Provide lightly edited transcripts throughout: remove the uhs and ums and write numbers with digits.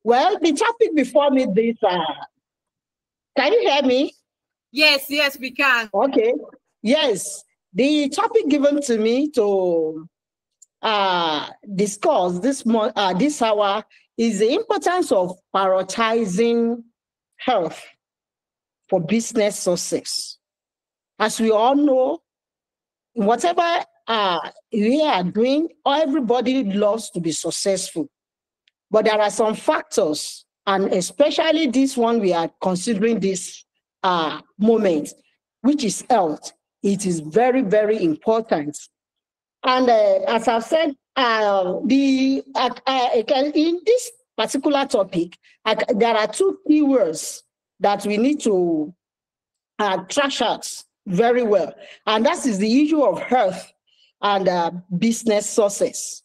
Well, the topic before me this, can you hear me? Yes, yes, we can. Okay. Yes. The topic given to me to discuss this hour is the importance of prioritizing health for business success. As we all know, whatever we are doing, everybody loves to be successful. But there are some factors, and especially this one we are considering this moment, which is health. It is very, very important. And as I've said, in this particular topic, there are two keywords that we need to trash out very well. And that is the issue of health and business success.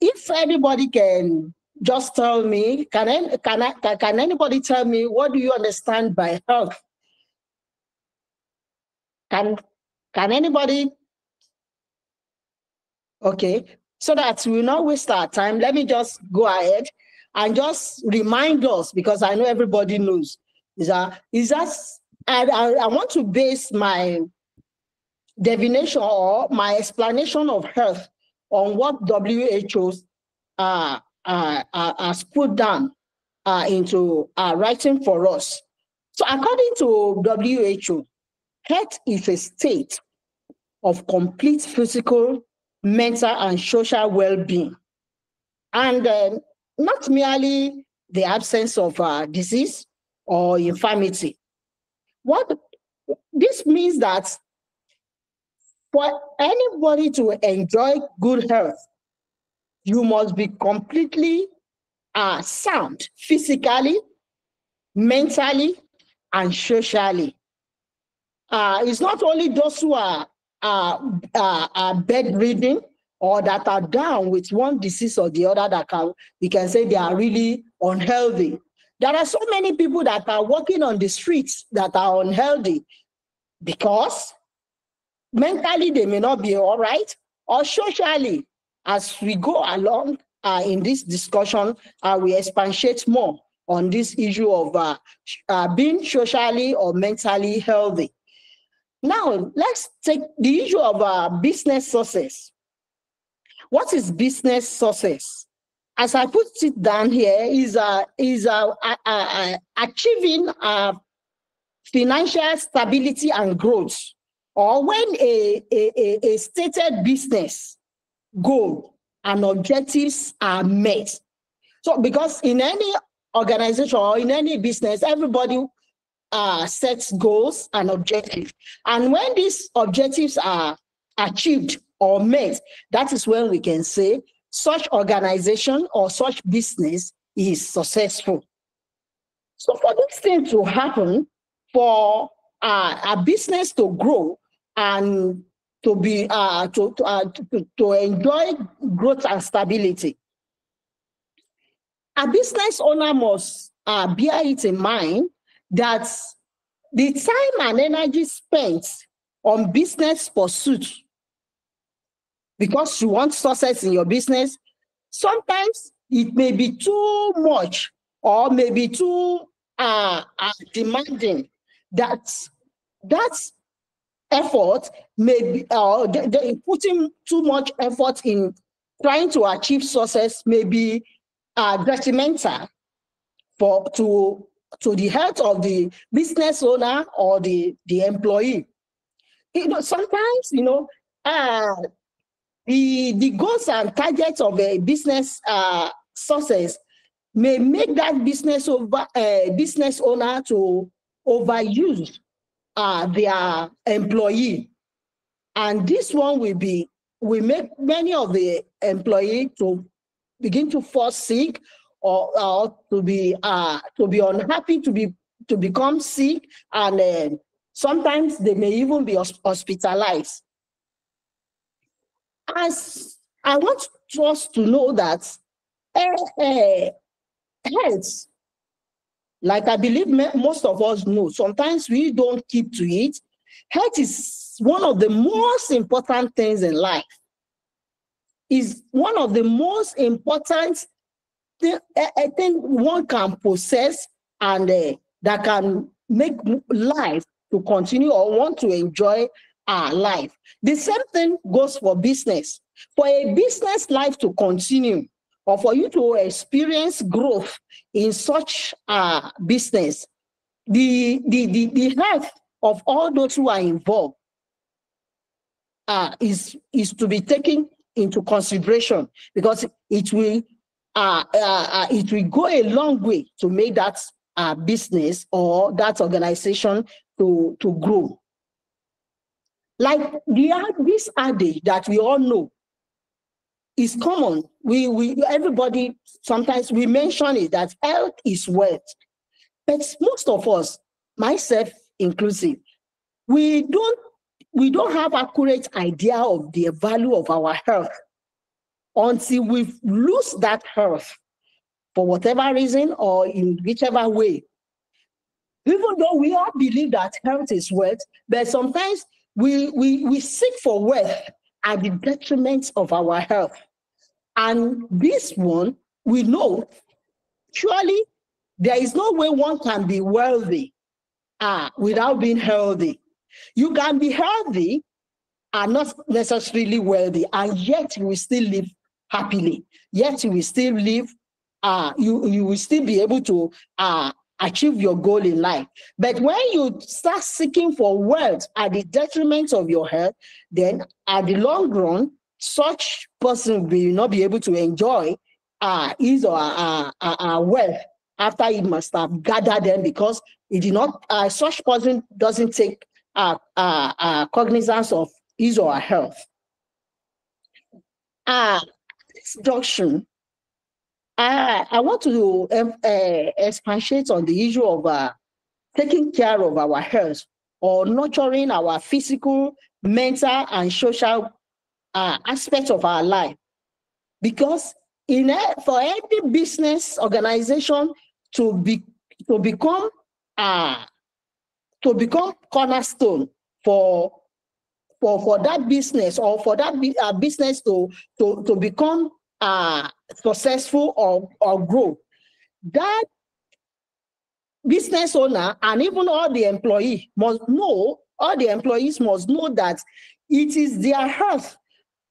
If anybody can just tell me, can anybody tell me what do you understand by health? Can anybody? Okay, so that we will not waste our time, let me just go ahead and just remind us, because I know everybody knows. I want to base my definition or my explanation of health on what WHO has put down into writing for us. So according to WHO, health is a state of complete physical, mental, and social well-being. And not merely the absence of disease or infirmity. What this means that for anybody to enjoy good health, you must be completely sound physically, mentally, and socially. It's not only those who are bedridden or that are down with one disease or the other that we can say they are really unhealthy. There are so many people that are walking on the streets that are unhealthy because mentally they may not be all right, or socially. As we go along in this discussion, we expatiate more on this issue of being socially or mentally healthy. Now, let's take the issue of business success. What is business success? As I put it down here, is achieving financial stability and growth, or when a stated business goal and objectives are met. So, because in any organization or in any business, everybody sets goals and objectives. And when these objectives are achieved or met, that is when we can say such organization or such business is successful. So for this thing to happen, for a business to grow and to be to enjoy growth and stability, a business owner must bear it in mind that the time and energy spent on business pursuit, because you want success in your business, sometimes it may be too much or maybe too demanding. That effort may be putting too much effort in trying to achieve success may be detrimental to the health of the business owner or the employee. Sometimes, the goals and targets of a business success may make that business owner to overuse their employee. And this one will make many of the employees to begin to fall sick or to be unhappy, to become sick, and sometimes they may even be hospitalized. As I want us to know that health, like I believe most of us know, sometimes we don't keep to it. Health is one of the most important things in life. is one of the most important thing I think one can possess, and that can make life to continue or want to enjoy our life. The same thing goes for business. For a business life to continue, or for you to experience growth in such a business, the health of all those who are involved is to be taken into consideration, because it will go a long way to make that business or that organization to grow. Like this adage that we all know is common. Everybody, sometimes we mention it, that health is wealth. But most of us, myself inclusive, we don't have accurate idea of the value of our health until we lose that health for whatever reason or in whichever way. Even though we all believe that health is wealth, but sometimes we seek for wealth at the detriment of our health. And this one, we know, surely there is no way one can be wealthy without being healthy. You can be healthy and not necessarily wealthy, and yet you will still live happily. Yet you will still live, you will still be able to achieve your goal in life. But when you start seeking for wealth at the detriment of your health, then at the long run, such person will not be able to enjoy his or her wealth after he must have gathered them, because it did not. Such person doesn't take cognizance of his or her health. This junction, I want to expatiate on the issue of taking care of our health, or nurturing our physical, mental, and social aspects of our life. Because for any business organization to become cornerstone for that business, or for that business to become successful or grow, that business owner and even all the employees must know that it is their health,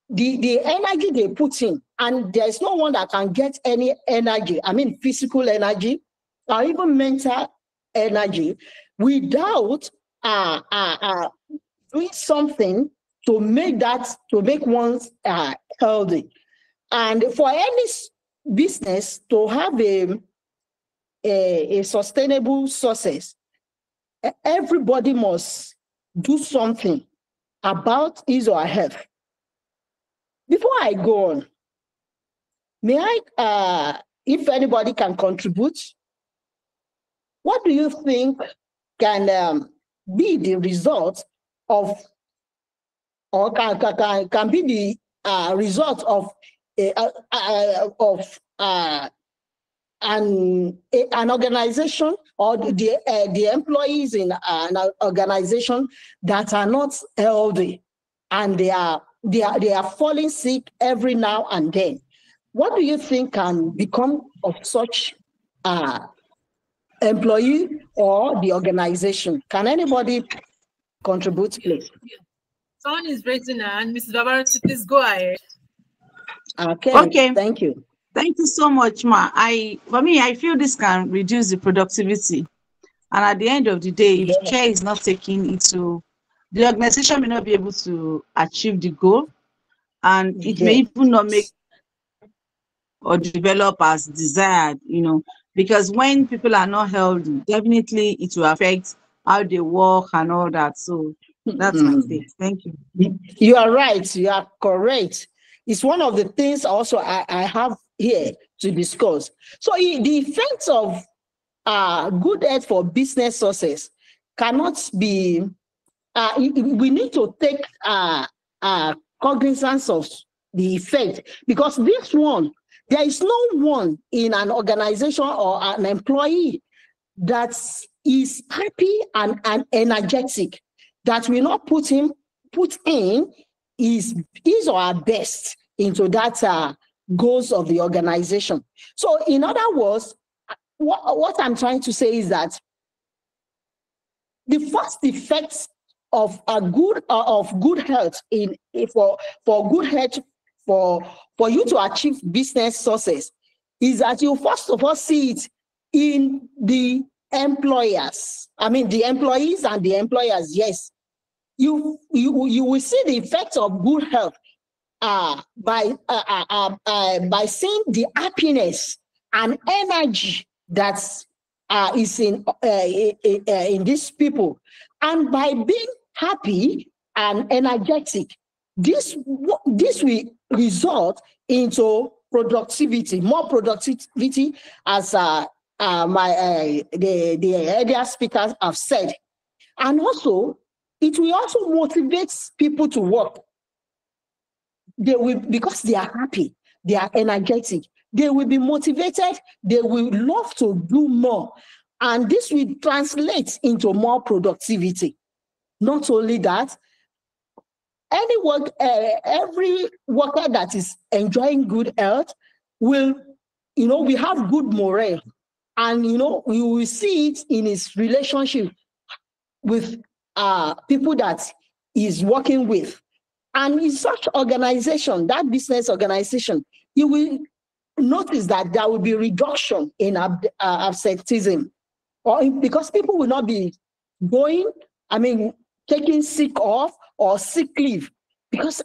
the energy they put in, and there's no one that can get any energy, I mean physical energy or even mental energy, without doing something to make one's healthy. And for any business to have a sustainable success, everybody must do something about his or her health. Before I go on, may I, if anybody can contribute, what do you think can be the result of, or can be the result of an organization, or the employees in an organization that are not healthy, and they are falling sick every now and then? What do you think can become of such employee or the organization? Can anybody contribute, please? Someone is raising her hand. Mrs. Babarati, please go ahead. Okay. Thank you. Thank you so much, Ma. For me, I feel this can reduce the productivity. And at the end of the day, if care is not taken into, the organization may not be able to achieve the goal, and it may even not make or develop as desired, because when people are not healthy, definitely it will affect how they work and all that. So that's my take. Thank you. You are right. You are correct. It's one of the things also I have here to discuss. So the effects of good health for business success cannot be, we need to take cognizance of the effect, because this one, there is no one in an organization or an employee that is happy and energetic that will not put in his or her best into that goals of the organization. So in other words, what I'm trying to say is that the first effects of a good health for good health for you to achieve business success is that you first of all see it in the employers. I mean, the employees and the employers. Yes, you will see the effects of good health by seeing the happiness and energy that is in these people, and by being happy and energetic, this will result into productivity, more productivity, as the earlier speakers have said, and also it will also motivate people to work. They will, because they are happy, they are energetic, they will be motivated, they will love to do more, and this will translate into more productivity. Not only that, every worker that is enjoying good health will, we have good morale, and we will see it in his relationship with people that he's working with. And in such organization, that business organization, you will notice that there will be reduction in absenteeism, because people will not be taking sick off or sick leave, because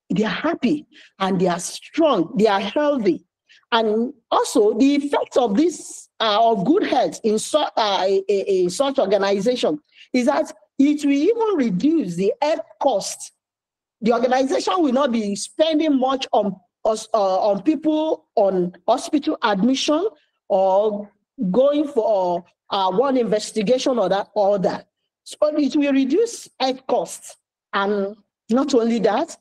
they are happy and they are strong, they are healthy. And also the effect of this of good health in such organization is that it will even reduce the health cost. The organization will not be spending much on people on hospital admission or going for one investigation or that. So it will reduce health costs, and not only that,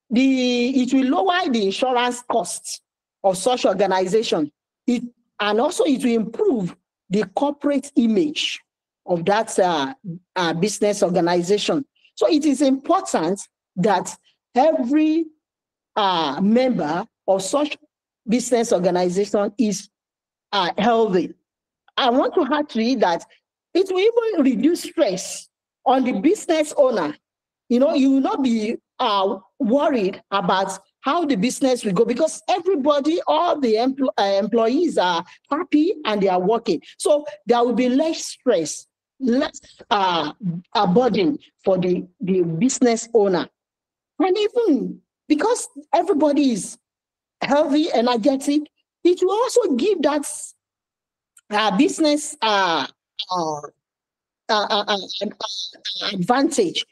it will lower the insurance costs of such organization. And also it will improve the corporate image of that business organization. So it is important that every member of such business organization is healthy. I want to add to it that it will even reduce stress on the business owner. You will not be worried about how the business will go, because everybody, all the employees are happy and they are working. So there will be less stress, less burden for the business owner. And even because everybody is healthy, energetic, it will also give that business advantage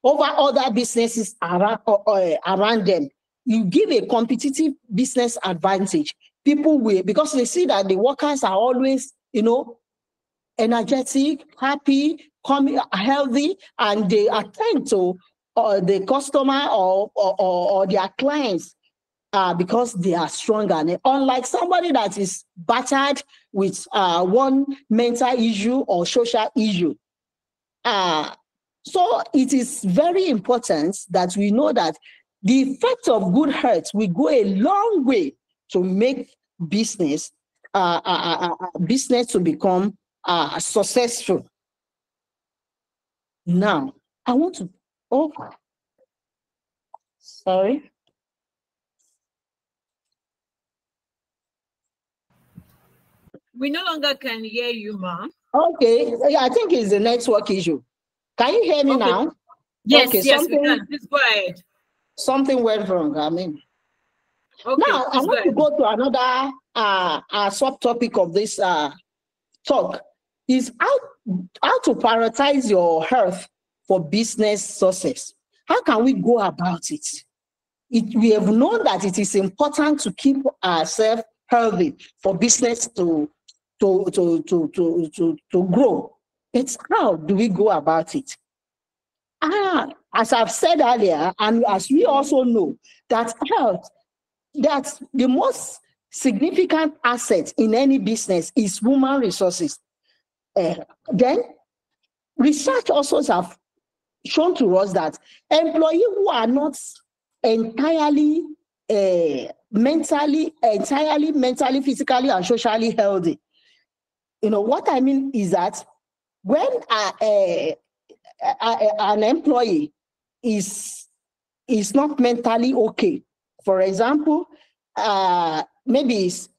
over other businesses around them. You give a competitive business advantage. People will, because they see that the workers are always, energetic, happy, healthy, and they attend to the customer or their clients because they are stronger. And unlike somebody that is battered with one mental issue or social issue. So it is very important that we know that the effect of good health will go a long way to make business to become successful. Now, I want to. Oh, sorry. We no longer can hear you, ma'am. Okay, I think it's a network issue. Can you hear me now? Yes, okay, yes, we can. Please go ahead. Something went wrong. Okay, now I want to go to another subtopic of this talk. Is how to prioritize your health for business success. How can we go about it? We have known that it is important to keep ourselves healthy for business to grow. It's how do we go about it? As I've said earlier, and as we also know, that health, that's the most significant asset in any business is human resources. Then research also have shown to us that employees who are not entirely mentally, entirely mentally, physically, and socially healthy. You know, what I mean is that when an employee is not mentally okay, for example, maybe he's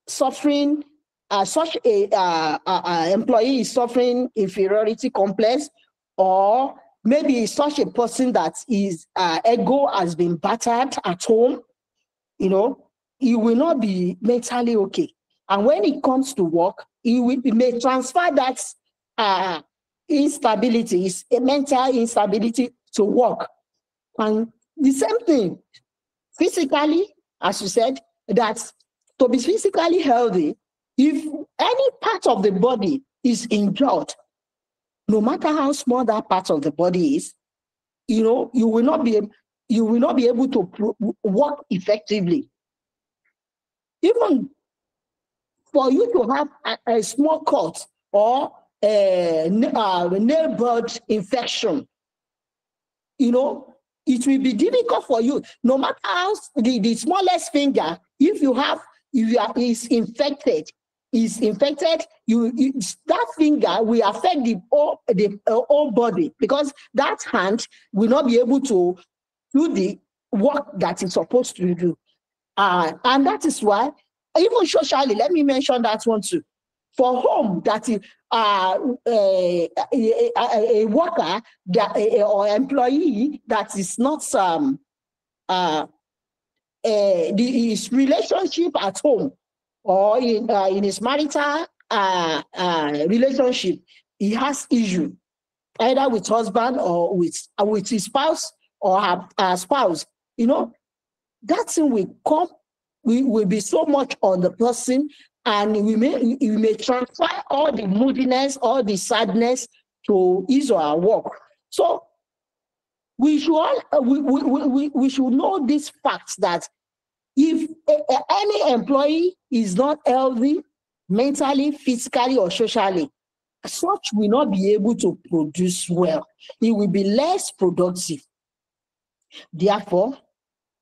suffering, such a employee is suffering inferiority complex, or maybe he's such a person that his ego has been battered at home, you know, he will not be mentally okay. And when it comes to work, he may transfer that instability, a mental instability, to work. And the same thing, physically, as you said, that to be physically healthy, if any part of the body is injured, no matter how small that part of the body is, you know, you will not be able to work effectively. Even for you to have a small cut or a nail bud infection, you know, it will be difficult for you. No matter how the smallest finger, if you is infected, that finger will affect the whole body, because that hand will not be able to do the work that it's supposed to do. And that is why, even socially, let me mention that one too. For home, that is a worker or employee that is not his relationship at home or in his marital relationship, he has issue either with husband or with his spouse or her spouse. You know, that thing will be so much on the person, and we may transfer all the moodiness, all the sadness to his or her work. So we should know these facts, that if any employee is not healthy mentally, physically, or socially, such will not be able to produce well. It will be less productive. Therefore,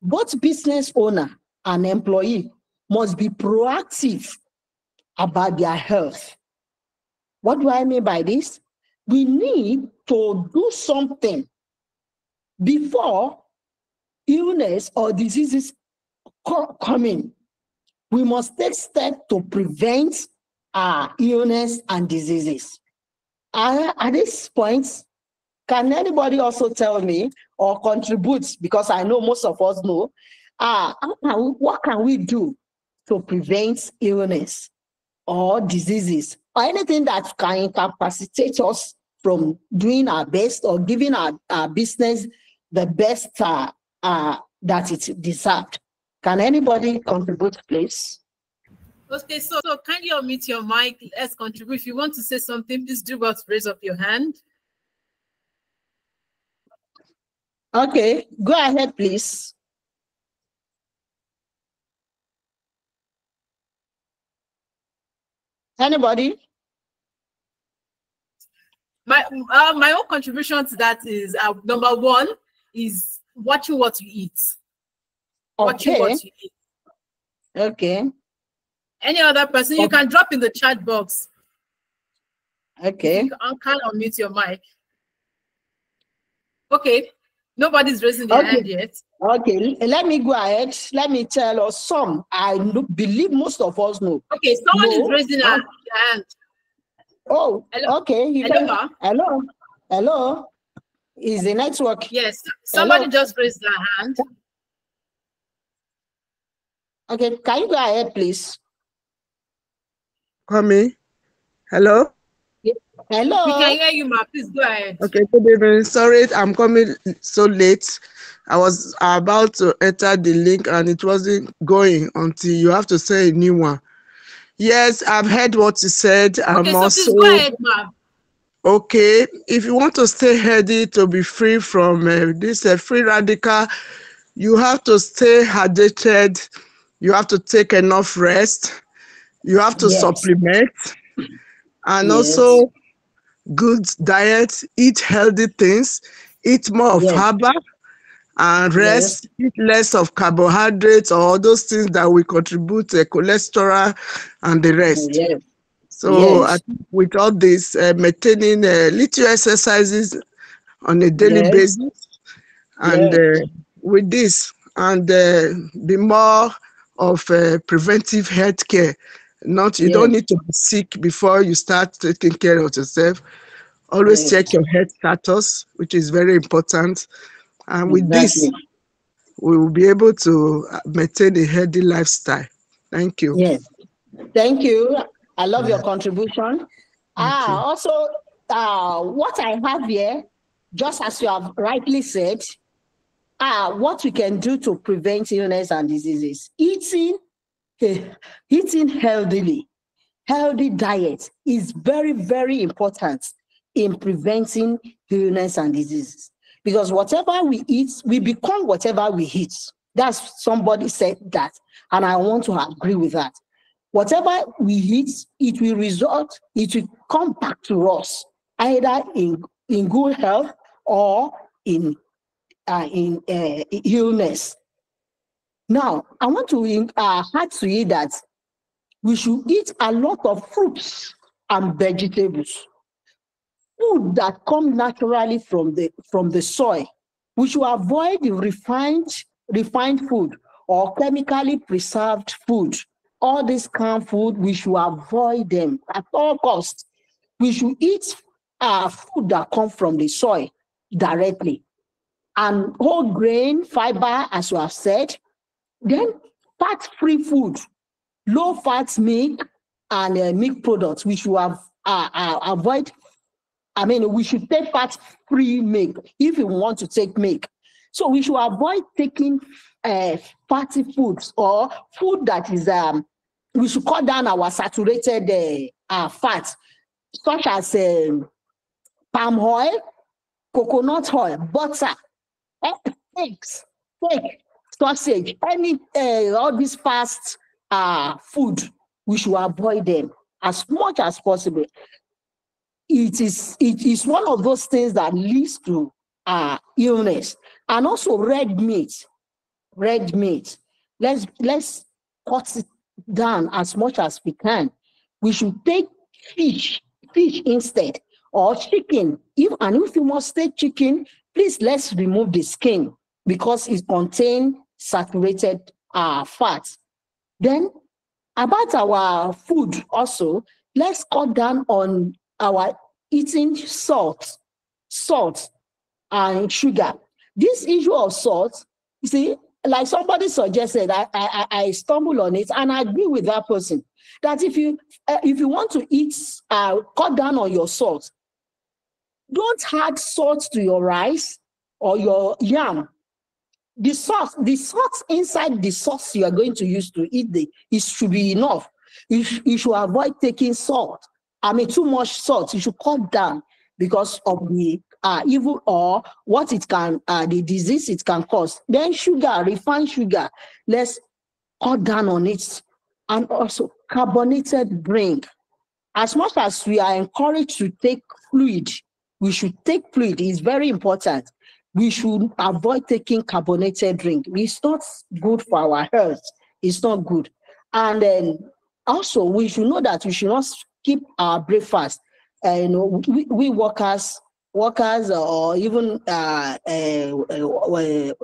both business owner and employee must be proactive about their health. What do I mean by this? We need to do something before illness or diseases come in. We must take steps to prevent illness and diseases. At this point, can anybody also tell me or contribute, because I know most of us know, what can we do to prevent illness or diseases, or anything that can incapacitate us from doing our best or giving our business the best that it deserved? Can anybody contribute, please? Okay, so kindly unmute your mic. Let's contribute. If you want to say something, please do but raise up your hand. Okay, go ahead, please. Anybody? My own contribution to that is number one is watching what you eat. Watching what you eat. Okay. Any other person, you can drop in the chat box. Okay. You can't unmute your mic. Okay. Nobody's raising their hand yet. Okay, let me go ahead. Let me tell us some. I believe most of us know. Okay, someone is raising their hand. Oh, hello. Okay. Hello. Hello. Is the network? Yes. Somebody just raised their hand. Okay, can you go ahead, please? Kwame. Hello. Hello. We can hear you, ma. Please go ahead. Okay, good evening. Sorry, I'm coming so late. I was about to enter the link and it wasn't going until you have to say a new one. Yes, I've heard what you said. Okay, so please go ahead, ma'am. Okay, if you want to stay healthy, to be free from this free radical, you have to stay hydrated. You have to take enough rest. You have to supplement. And also good diet, eat healthy things, eat more of herbal, and Yes. rest, eat less of carbohydrates or those things that will contribute to cholesterol and the rest. Yes. So I Yes. think with all this, maintaining little exercises on a daily Yes. basis, and Yes. with this, and be more of preventive health care. Not, you don't Yes. need to be sick before you start taking care of yourself. Always Yes. check your health status, which is very important. And with this, Exactly. we will be able to maintain a healthy lifestyle. Thank you. Yes. Thank you. I love your contribution. Thank you. Also, what I have here, just as you have rightly said, what we can do to prevent illness and diseases. Eating healthily, healthy diet is very, very important in preventing illness and diseases. Because whatever we eat, we become whatever we eat. That's somebody said that, and I want to agree with that. Whatever we eat, it will come back to us, either in good health or in illness. Now, I want to add to it that we should eat a lot of fruits and vegetables, food that come naturally from the soil. We should avoid the refined food or chemically preserved food. All this canned food, we should avoid them at all costs. We should eat food that come from the soil directly, and whole grain fiber, as you have said. Then fat-free food, low-fat milk and milk products. We should avoid. I mean, we should take fat-free milk if we want to take milk. So we should avoid taking fatty foods or food that is. We should cut down our saturated fats, such as palm oil, coconut oil, butter, eggs, steak, sausage, all these fast food. We should avoid them as much as possible. It is one of those things that leads to illness. And also red meat. Let's cut it down as much as we can. We should take fish instead, or chicken. If you must take chicken, please let's remove the skin because it contains saturated fat. Then about our food also, let's cut down on our eating salt and sugar. This issue of salt, you see, like somebody suggested, I stumble on it and I agree with that person that if you want to eat, cut down on your salt, don't add salt to your rice or your yam. The salt inside the sauce you are going to use to eat it should be enough. You should avoid taking salt. I mean, too much salt. You should cut down because of the evil or what it can, the disease it can cause. Then sugar, refined sugar, let's cut down on it. And also carbonated drink. As much as we are encouraged to take fluid, we should take fluid. It's very important. We should avoid taking carbonated drink. It's not good for our health. It's not good. And then also we should know that we should not skip our breakfast. We workers or even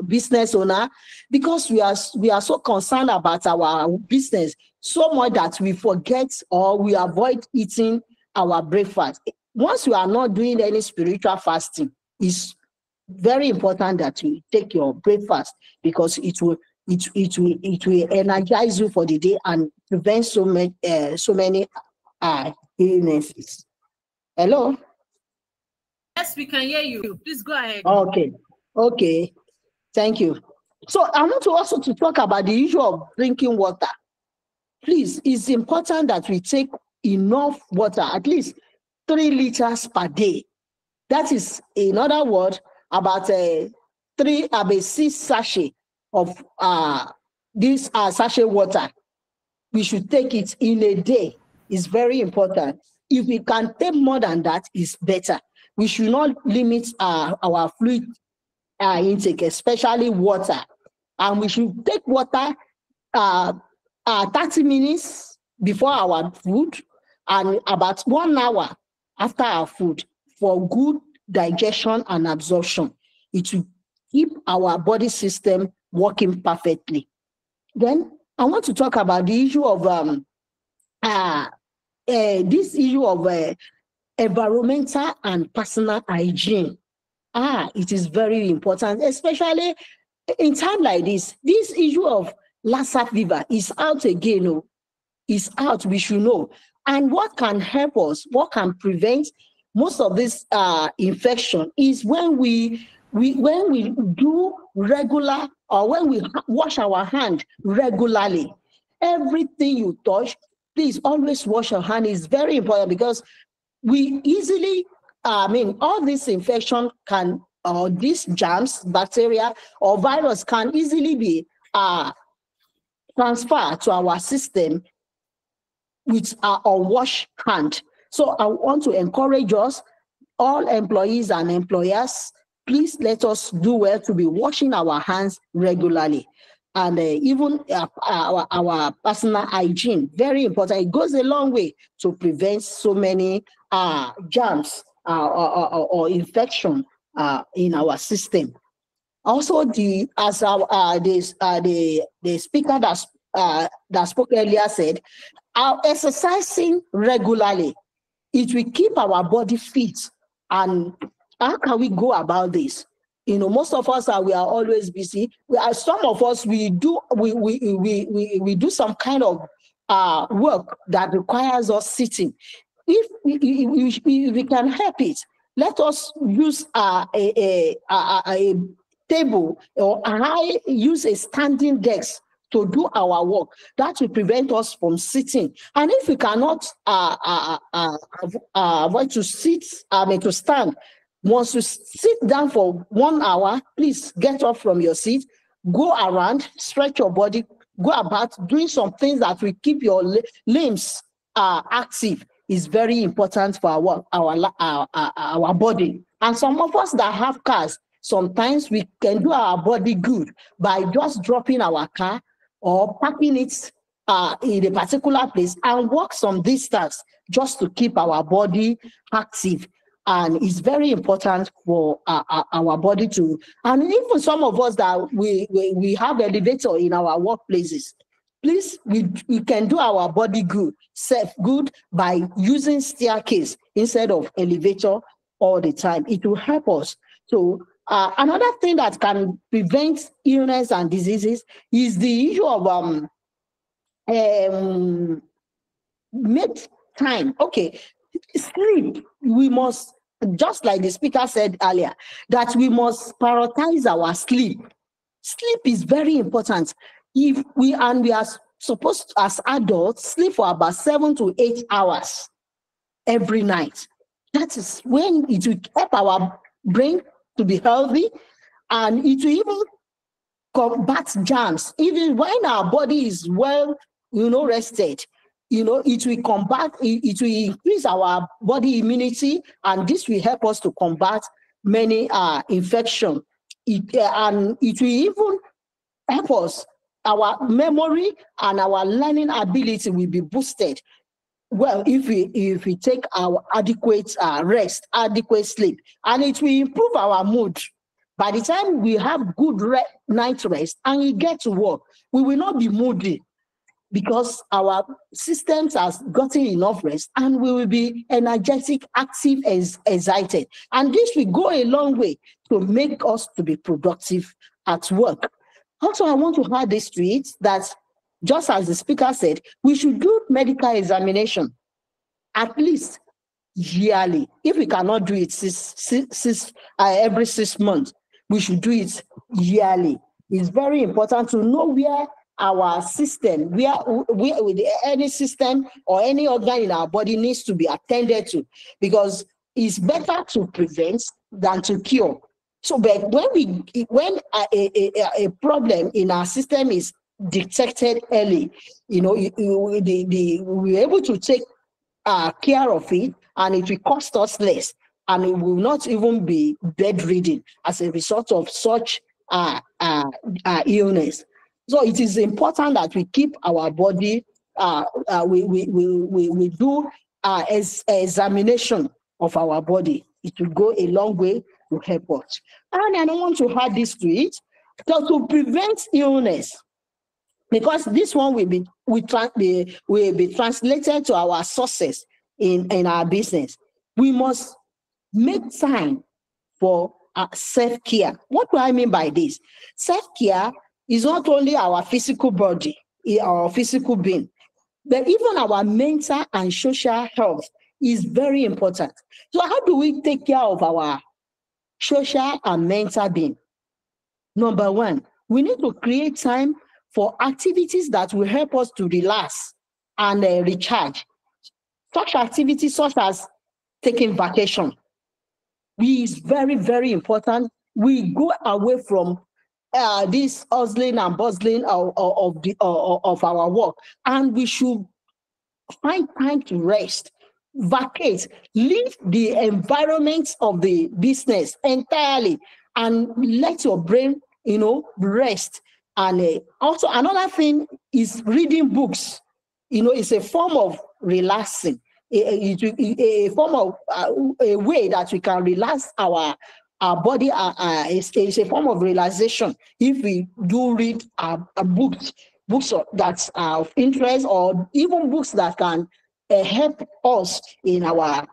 business owner, because we are so concerned about our business so much that we forget or we avoid eating our breakfast. Once you are not doing any spiritual fasting, it's very important that you take your breakfast because it will energize you for the day and prevent so many illnesses. Hello? Yes, we can hear you. Please go ahead. Okay. Thank you. So I want to also talk about the issue of drinking water. Please, it's important that we take enough water, at least 3 liters per day. That is, in other words, about 6 sachet of this sachet water. We should take it in a day. It's very important. If we can take more than that, it's better. We should not limit our fluid intake, especially water. And we should take water 30 minutes before our food and about 1 hour after our food for good digestion and absorption. It will keep our body system working perfectly. Then I want to talk about the issue of environmental and personal hygiene. It is very important, especially in time like this. This issue of Lassa fever is out again. Is out, we should know. And what can help us, what can prevent most of this infection is when we do regular, or when we wash our hand regularly. Everything you touch, please always wash your hand. Is very important, because we easily, all this infection can, or these germs, bacteria, or virus can easily be transferred to our system with our unwashed hand. So I want to encourage us, all employees and employers, please let us do well to be washing our hands regularly. And even our personal hygiene, very important. It goes a long way to prevent so many germs or infection in our system. Also, the speaker that spoke earlier said, our exercising regularly, it will keep our body fit. And how can we go about this? Most of us we are always busy. Some of us we do some kind of work that requires us sitting. If we can help it, let us use a table, or use a standing desk to do our work. That will prevent us from sitting. And if we cannot avoid to stand, once you sit down for 1 hour, please get up from your seat, go around, stretch your body, go about doing some things that will keep your limbs active. Is very important for our body. And some of us that have cars, sometimes we can do our body good by just dropping our car or parking it in a particular place and walk some distance just to keep our body active. And it's very important for our body to, and even some of us that we have elevator in our workplaces, please, we can do our body good, self good, by using staircase instead of elevator all the time. It will help us. So another thing that can prevent illness and diseases is the issue of make time. Okay, sleep. We must, just like the speaker said earlier, that we must prioritize our sleep. Sleep is very important. If we are supposed to, as adults, sleep for about 7 to 8 hours every night. That is when it will help our brain to be healthy, and it will even combat germs. Even when our body is well, rested, it will combat, it will increase our body immunity, and this will help us to combat many infections. And it will even help us, our memory and our learning ability will be boosted. Well, if we take our adequate rest, adequate sleep, and it will improve our mood. By the time we have good night rest and we get to work, we will not be moody, because our systems has gotten enough rest, and we will be energetic, active, excited. And this will go a long way to make us to be productive at work. Also, I want to add this to it, that just as the speaker said, we should do medical examination at least yearly. If we cannot do it every 6 months, we should do it yearly. It's very important to know where our system, with any system or any organ in our body needs to be attended to, because it's better to prevent than to cure. So, but when a problem in our system is detected early, we're able to take care of it, and it will cost us less. and it will not even be bedridden as a result of such illness. So it is important that we keep our body, we do examination of our body. It will go a long way to help us. And I don't want to add this to it. So to prevent illness, because this one will be translated to our sources in our business, we must make time for self-care. What do I mean by this? Self-care is not only our physical body, our physical being, but even our mental and social health is very important. So how do we take care of our social and mental being? Number one, we need to create time for activities that will help us to relax and recharge. Such activities such as taking vacation is very, very important. We go away from this hustling and bustling of our work, and we should find time to rest, vacate, leave the environment of the business entirely, and let your brain, rest. And also another thing is reading books. It's a form of relaxing, a form of a way that we can relax our body. It's a form of relaxation if we do read books that are of interest, or even books that can help us in our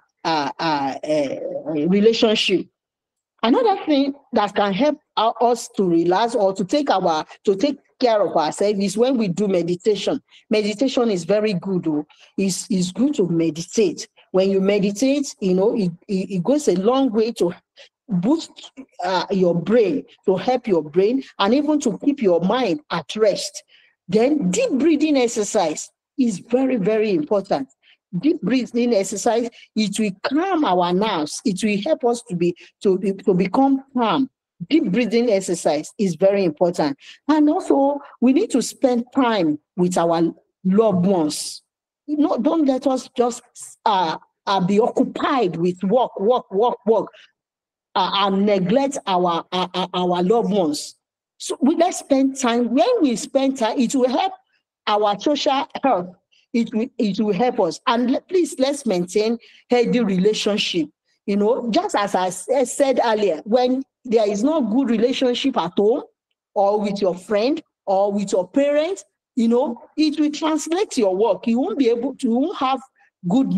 relationship. Another thing that can help us to relax or to take care of ourselves is when we do meditation. Meditation is very good. It's good to meditate. When you meditate, it goes a long way to boost your brain, to help your brain, and even to keep your mind at rest. Then deep breathing exercise is very, very important. Deep breathing exercise, it will calm our nerves. It will help us to become calm. Deep breathing exercise is very important. And also, we need to spend time with our loved ones. Don't let us just be occupied with work, and neglect our loved ones. So let's spend time. When we spend time, it will help our social health. It will help us. And please, let's maintain healthy relationship. Just as I said earlier, when there is no good relationship at home, or with your friend, or with your parents, it will translate to your work. You won't be able to, you won't have good,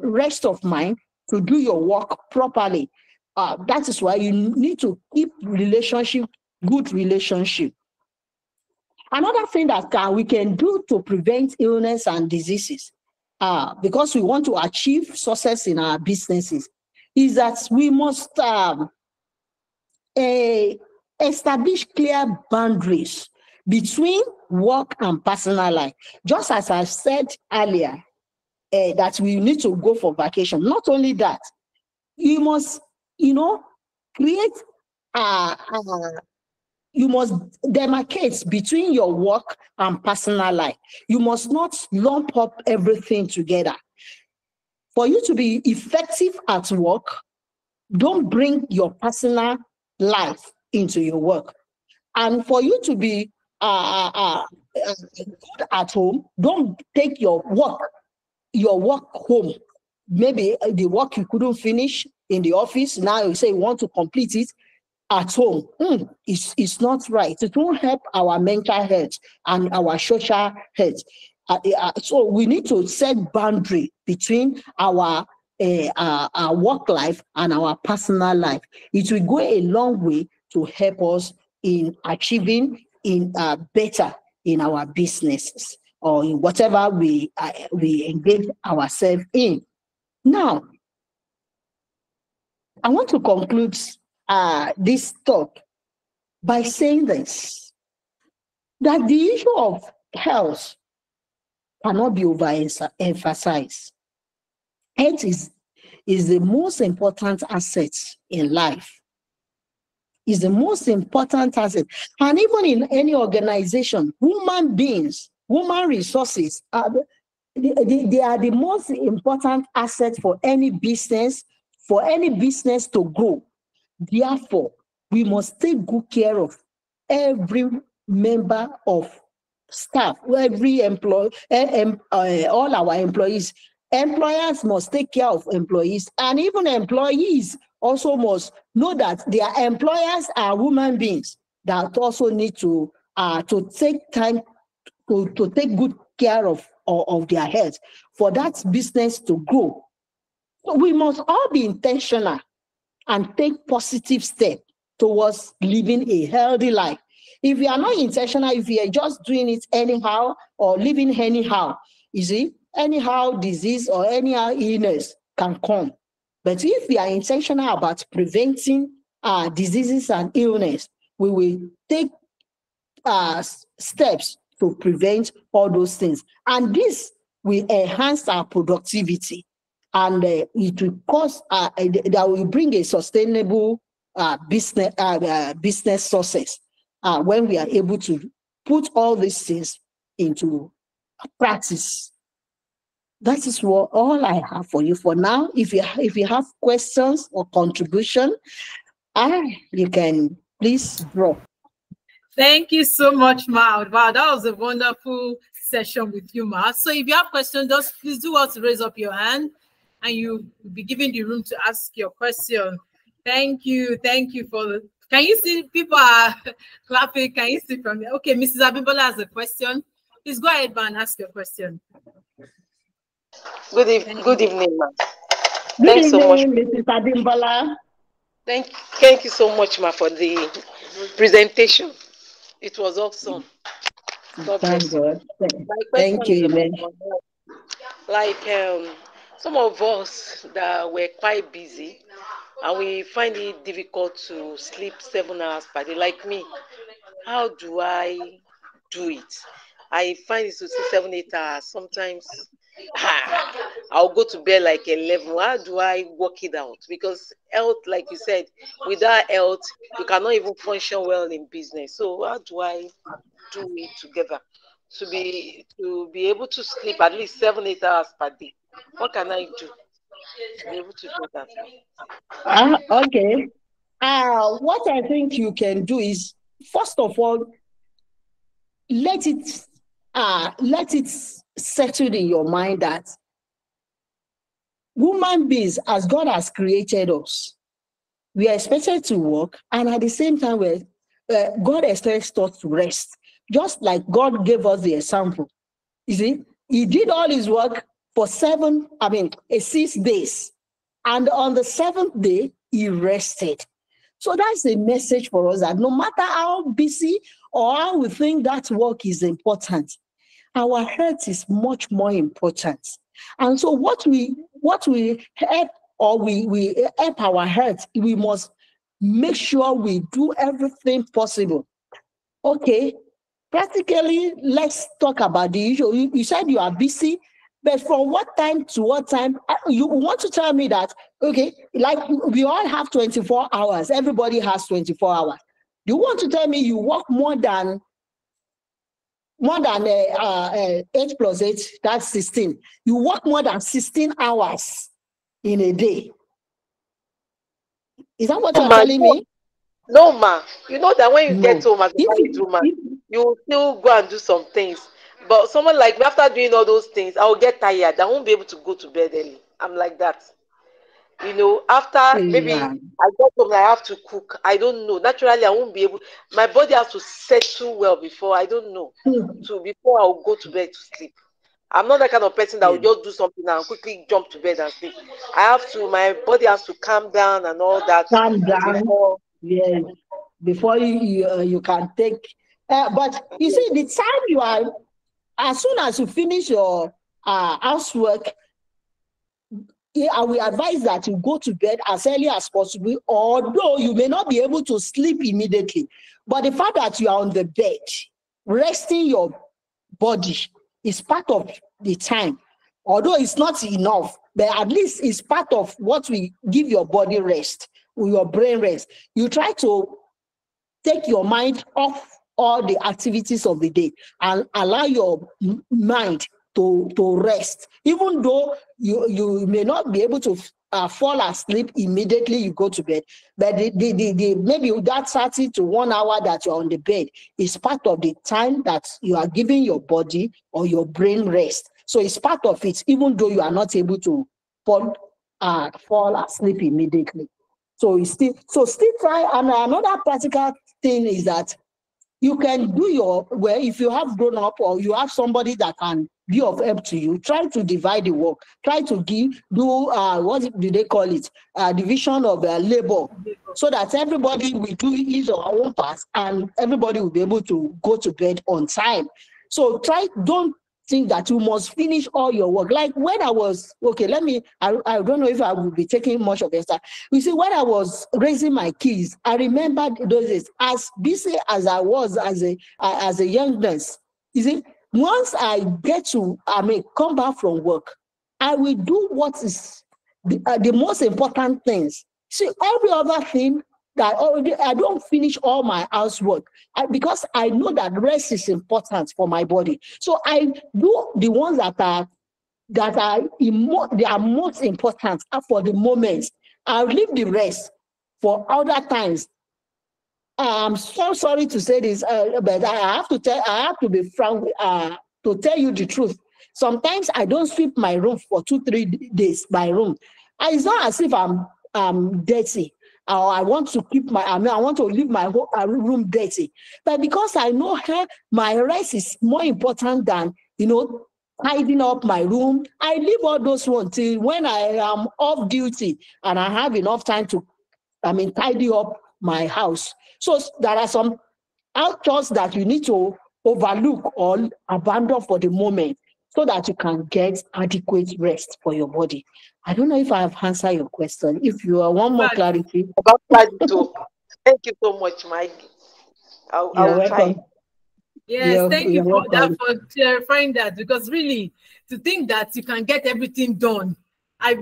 rest of mind to do your work properly. That is why you need to keep good relationship. Another thing that we can do to prevent illness and diseases, because we want to achieve success in our businesses, is that we must establish clear boundaries between work and personal life. Just as I said earlier, that we need to go for vacation. Not only that, you must, create you must demarcate between your work and personal life. You must not lump up everything together. For you to be effective at work, don't bring your personal life into your work. And for you to be good at home, don't take your work home. Maybe the work you couldn't finish in the office, now you say you want to complete it at home. It's not right. It won't help our mental health and our social health. So we need to set boundary between our work life and our personal life. It will go a long way to help us in achieving better in our businesses or in whatever we engage ourselves in. Now, I want to conclude this talk by saying this, that the issue of health cannot be overemphasized. Health is the most important asset in life. Is the most important asset. And even in any organization, human beings, human resources, they are the most important asset for any business, for any business to grow, therefore, we must take good care of every member of staff, every employee, all our employees. Employers must take care of employees, and even employees also must know that their employers are human beings that also need to take time to take good care of their health for that business to grow. So we must all be intentional and take positive steps towards living a healthy life. If you are not intentional, if you are just doing it anyhow or living anyhow, you see, anyhow disease or anyhow illness can come. But if we are intentional about preventing diseases and illness, we will take steps to prevent all those things. And this will enhance our productivity, and it will cause that will bring a sustainable business success when we are able to put all these things into practice. That is what all I have for you for now. If you have questions or contribution, you can please drop. Thank you so much, Ma. Wow, that was a wonderful session with you, Ma. So if you have questions, just please do want to raise up your hand, and you'll be given the room to ask your question. Thank you. Thank you for the... Can you see people are clapping? Can you see from there? Okay, Mrs. Abimbola has a question. Please go ahead, Ma, and ask your question. Good evening, Ma. Thanks so much, Mrs. Abimbola. Thank you so much, Ma, for the presentation. It was awesome. God bless you. Thank you, man. Like some of us that were quite busy, and we find it difficult to sleep 7 hours per day. Like me, how do I do it? I find it to sleep 7, 8 hours. Sometimes I'll go to bed like 11. How do I work it out? Because health, like you said, without health, you cannot even function well in business. So how do I do it together to be able to sleep at least 7, 8 hours per day? What can I do to be able to do that? Okay. What I think you can do is, first of all, let it settle in your mind that human beings, as God has created us, we are expected to work, and at the same time, God expects us to rest. Just like God gave us the example. You see, He did all His work for 6 days. And on the 7th day, He rested. So that's a message for us that no matter how busy or how we think that work is important, our health is much more important. And so what we help, or we help our health, we must make sure we do everything possible. Okay, practically, let's talk about the issue. You said you are busy, but from what time to what time? You want to tell me that, okay, like we all have 24 hours. Everybody has 24 hours. You want to tell me you work more than 8 plus 8, that's 16. You work more than 16 hours in a day. Is that what you're telling me? No, Ma. You know that when you get home as a married woman, you will still go and do some things. But someone like me, after doing all those things, I will get tired. I won't be able to go to bed early. I'm like that. You know, after maybe I get home, I have to cook. I don't know. Naturally, I won't be able. My body has to settle well before, I don't know, before I'll go to bed to sleep. I'm not that kind of person that will just do something and quickly jump to bed and sleep. My body has to calm down and all that. Calm down. Before you can take. But you see, the time you are, as soon as you finish your housework, I will advise that you go to bed as early as possible, although you may not be able to sleep immediately. But the fact that you are on the bed, resting your body is part of the time. Although it's not enough, but at least it's part of what we give your body rest, your brain rest. You try to take your mind off all the activities of the day and allow your mind to rest. Even though you may not be able to fall asleep immediately you go to bed, but the maybe that 30 to 1 hour that you're on the bed is part of the time that you are giving your body or your brain rest. So it's part of it, even though you are not able to fall asleep immediately. So still try. And another practical thing is that you can do if you have grown up or you have somebody that can be of help to you, try to divide the work. Try to do what do they call it? Division of labor, so that everybody will do his or her own part and everybody will be able to go to bed on time. So don't think that you must finish all your work. Like when I was, I don't know if I will be taking much of your time. You see, when I was raising my kids, I remember those days, as busy as I was as a young nurse. You see, once I get to, come back from work, I will do what is the most important things. See, every other thing that I don't finish all my housework because I know that rest is important for my body. So I do the ones that are most important for the moment. I'll leave the rest for other times. I'm so sorry to say this, but I have to be frank to tell you the truth. Sometimes I don't sweep my room for 2-3 days. My room, it's not as if I'm dirty. I want to I want to leave my room dirty. But because I know my rest is more important than, tidying up my room, I leave all those ones till when I am off duty and I have enough time to, tidy up my house. So there are some outdoors that you need to overlook or abandon for the moment so that you can get adequate rest for your body. I don't know if I have answered your question. If you want more clarity. Thank you so much, Mike. I'll try. Yes, thank you for clarifying that, because really, to think that you can get everything done, I've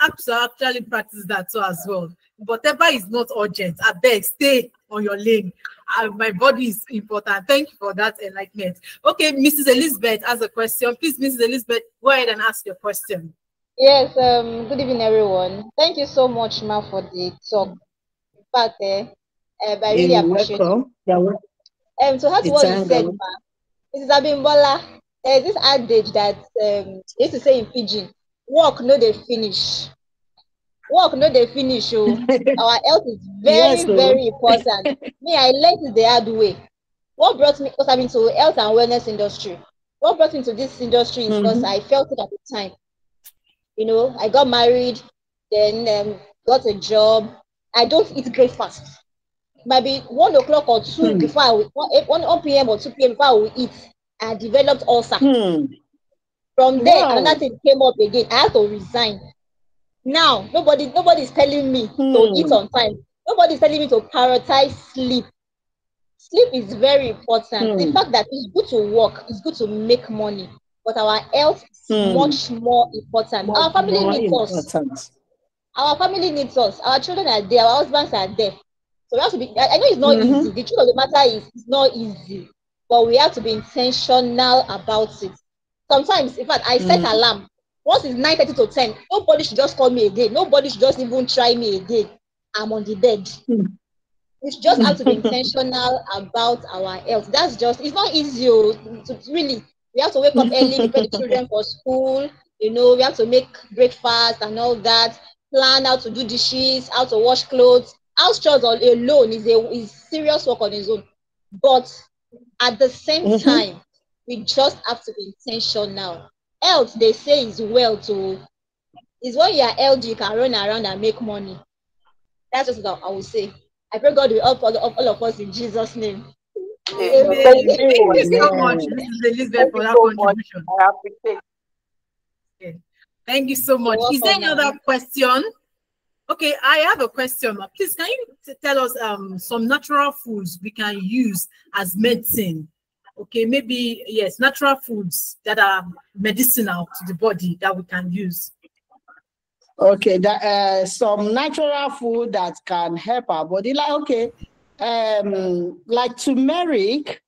actually practiced that too as well. Whatever is not urgent, I beg, stay on your lane. My body is important. Thank you for that enlightenment. Okay, Mrs. Elizabeth has a question. Please, Mrs. Elizabeth, go ahead and ask your question. Yes, good evening, everyone. Thank you so much, Ma, for the talk. But I really appreciate it. So that's what you said, Ma. Mrs. Abimbola, there's this adage that used to say in Pidgin, work no they finish. Work no they finish. Oh. Our health is very important. Me, I learned it the hard way. What brought me, because I'm into health and wellness industry. What brought me into this industry is because I felt it at the time. I got married, then got a job. I don't eat great fast. Maybe 1 o'clock or 2 before I will, 1 p.m. or 2 p.m. before I will eat. I developed ulcer. From there, another thing came up again. I had to resign. Now, nobody is telling me to eat on time. Nobody's telling me to prioritize sleep. Sleep is very important. The fact that it's good to work, it's good to make money, but our health is much more important. Our family needs us. Our family needs us. Our children are there. Our husbands are there. So we have to be. I know it's not easy. The truth of the matter is, it's not easy, but we have to be intentional about it. Sometimes, in fact, I set alarm. Once it's 9:30 to 10, nobody should just call me again. Nobody should just even try me again. I'm on the bed. We just have to be intentional about our health. It's not easy to really. We have to wake up early, prepare the children for school. We have to make breakfast and all that. Plan how to do dishes, how to wash clothes. House chores alone is serious work on its own. But at the same time, we just have to be intentional. Health, they say, is wealth. Is when you are healthy, you can run around and make money. That's just what I would say. I pray God will help all of us in Jesus' name. Thank you so much, Mrs. Elizabeth, for that contribution. I appreciate it. Thank you so much. Is there any other question? Okay, I have a question. Please, can you tell us some natural foods we can use as medicine? Okay, maybe, yes, natural foods that are medicinal to the body that we can use. Okay, some natural food that can help our body, like like turmeric,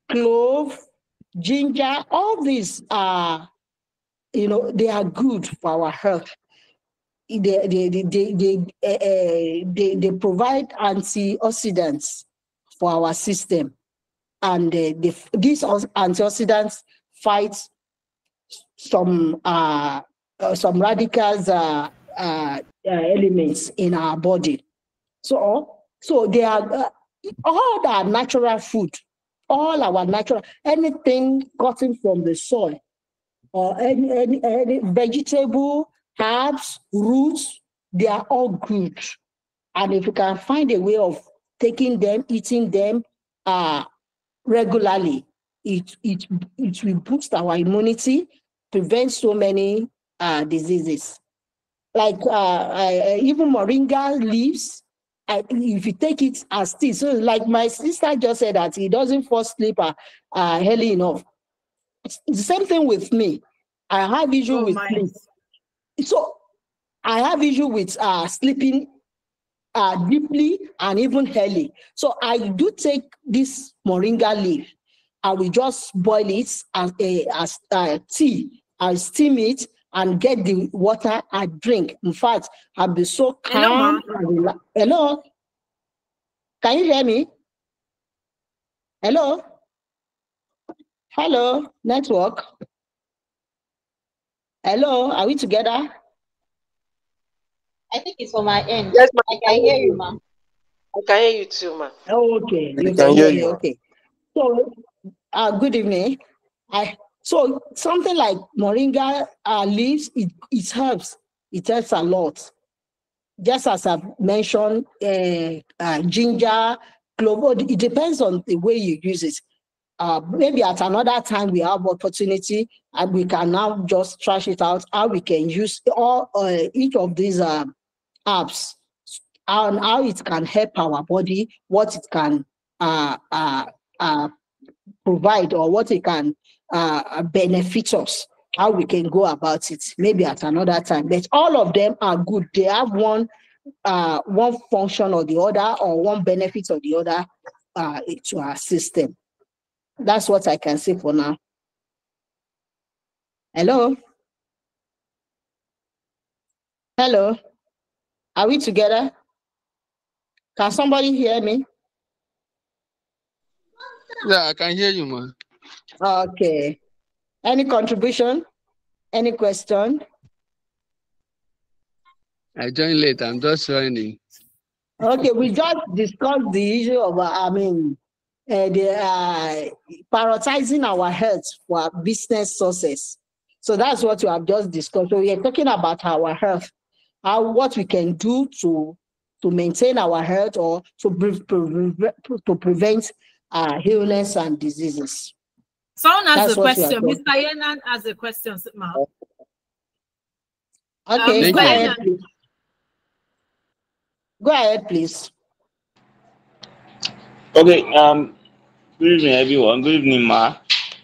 clove, ginger, all these are, they are good for our health. They provide antioxidants for our system, and these antioxidants fight some radicals elements in our body. So they are all our natural food, all our natural, anything gotten from the soil, or any vegetable, herbs, roots, they are all good. And if you can find a way of taking them, eating them regularly, it will boost our immunity, prevent so many diseases. Like even moringa leaves, if you take it as tea. So like my sister just said that he doesn't fall asleep early enough. It's the same thing with me. I have issue with sleep. So I have issue with sleeping deeply and even early. So I do take this moringa leaf. I will just boil it as tea. I'll steam it and get the water I drink. In fact, I'll be so calm. Hello? Can you hear me? Hello? Hello? Network? Hello? Are we together? I think it's on my end. Yes, I can hear you, ma'am. I can hear you too, ma'am. Oh, okay. You can hear you. Okay. So, good evening. So something like moringa leaves, it helps. It helps a lot. Just as I've mentioned, ginger, clove. It depends on the way you use it. Maybe at another time we have opportunity and we can now just trash it out. How we can use all each of these apps, and how it can help our body, what it can provide, or what it can benefit us, how we can go about it, maybe at another time. But all of them are good. They have one function or the other, or one benefit or the other to our system. That's what I can say for now. Hello? Hello? Are we together? Can somebody hear me? Yeah, I can hear you, man. Okay. Any contribution? Any question? I joined late. I'm just joining. Okay, we just discussed the issue of, prioritizing our health for our business success. So that's what we have just discussed. So we are talking about our health, what we can do to maintain our health, or to prevent illness and diseases. Someone has a question. Mr. Yenan has a question, ma'am. Okay, go ahead, please. Go ahead, please. Okay. Good evening, everyone. Good evening, Ma.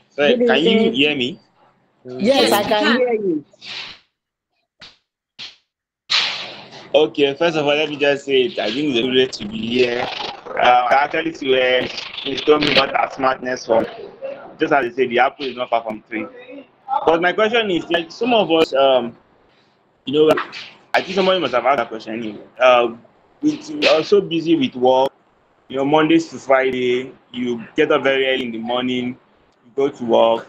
So, can you hear me? Yes, I can hear you. Okay. First of all, let me just say it. I think it's a privilege to be here. Actually, to he told me what our smartness for. Just as they say, the apple is not far from the tree. But my question is, like, some of us, I think somebody must have asked that question anyway. We are so busy with work. Mondays to Friday, you get up very early in the morning, you go to work,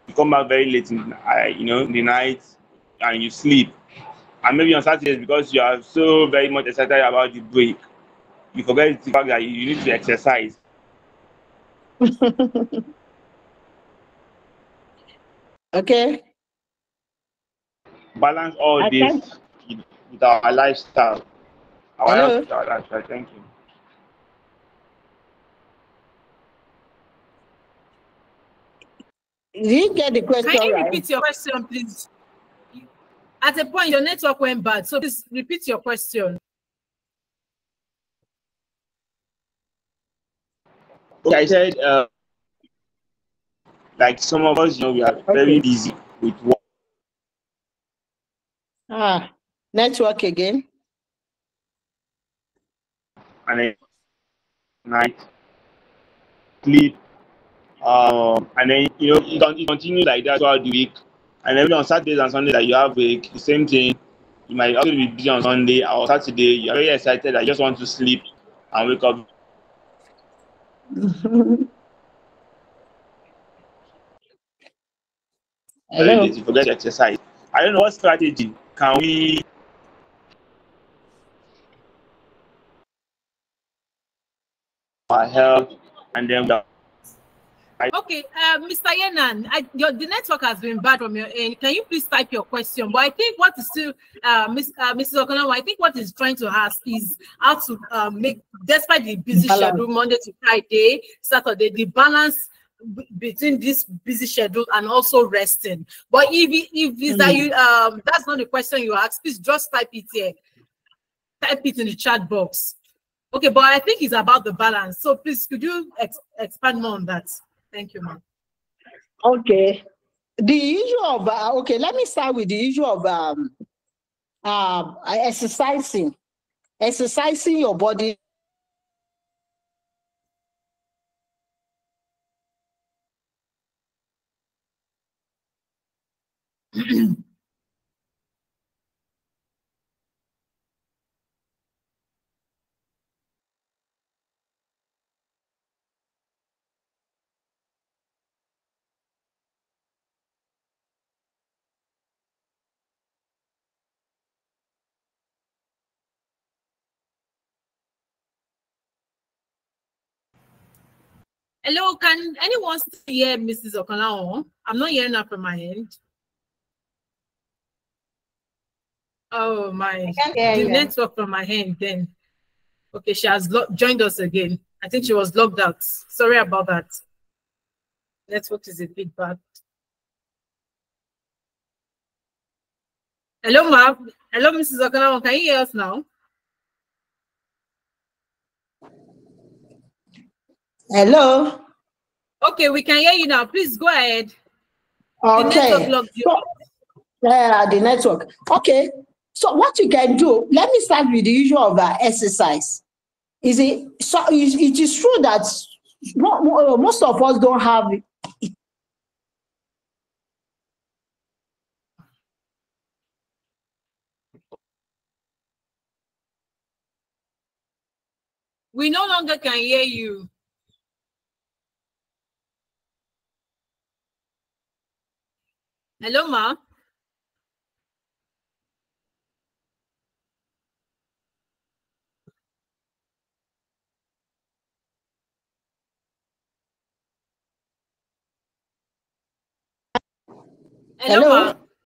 you come back very late in the night, and you sleep. And maybe on Saturdays, because you are so very much excited about the break, you forget the fact that you need to exercise. Okay. Balance all this with our lifestyle. Hello. Thank you. Did you get the question right? Can you repeat your question, please? At a point, your network went bad, so please repeat your question. Okay, I said, like some of us, we are very busy with work. Network again. And then night, sleep, And then it continues like that throughout the week. And then on Saturdays and Sundays that you have break, the same thing. You might also be busy on Sunday or Saturday. You're very excited. I just want to sleep and wake up. Very lazy, forget to exercise. I don't know what strategy can we for help and then okay, Mr. Yenan, the network has been bad from your end. Can you please type your question? But I think what is still, Mrs. Okanlawon, I think what is trying to ask is how to make, despite the busy schedule, Monday to Friday, Saturday, the balance between this busy schedule and also resting. But if it's that you, that's not the question you ask, please just type it here. Type it in the chat box. Okay, but I think it's about the balance. So please, could you expand more on that? Thank you, ma'am. Okay. The issue of, okay, let me start with the issue of exercising. Exercising your body. Hello, can anyone still hear Mrs. Okanlawon? I'm not hearing her from my end. Oh my, the network from my hand then. Okay, she has joined us again. I think she was logged out. Sorry about that. Network is a bit bad. Hello, ma'am. Hello, Mrs. Okanlawon. Can you hear us now? Hello. Okay, we can hear you now. Please go ahead. Okay. The network logged you. The network. Okay. So what you can do, let me start with the issue of exercise. Is it so? It is true that most of us don't have it. We no longer can hear you. Hello, ma. Hello, ma.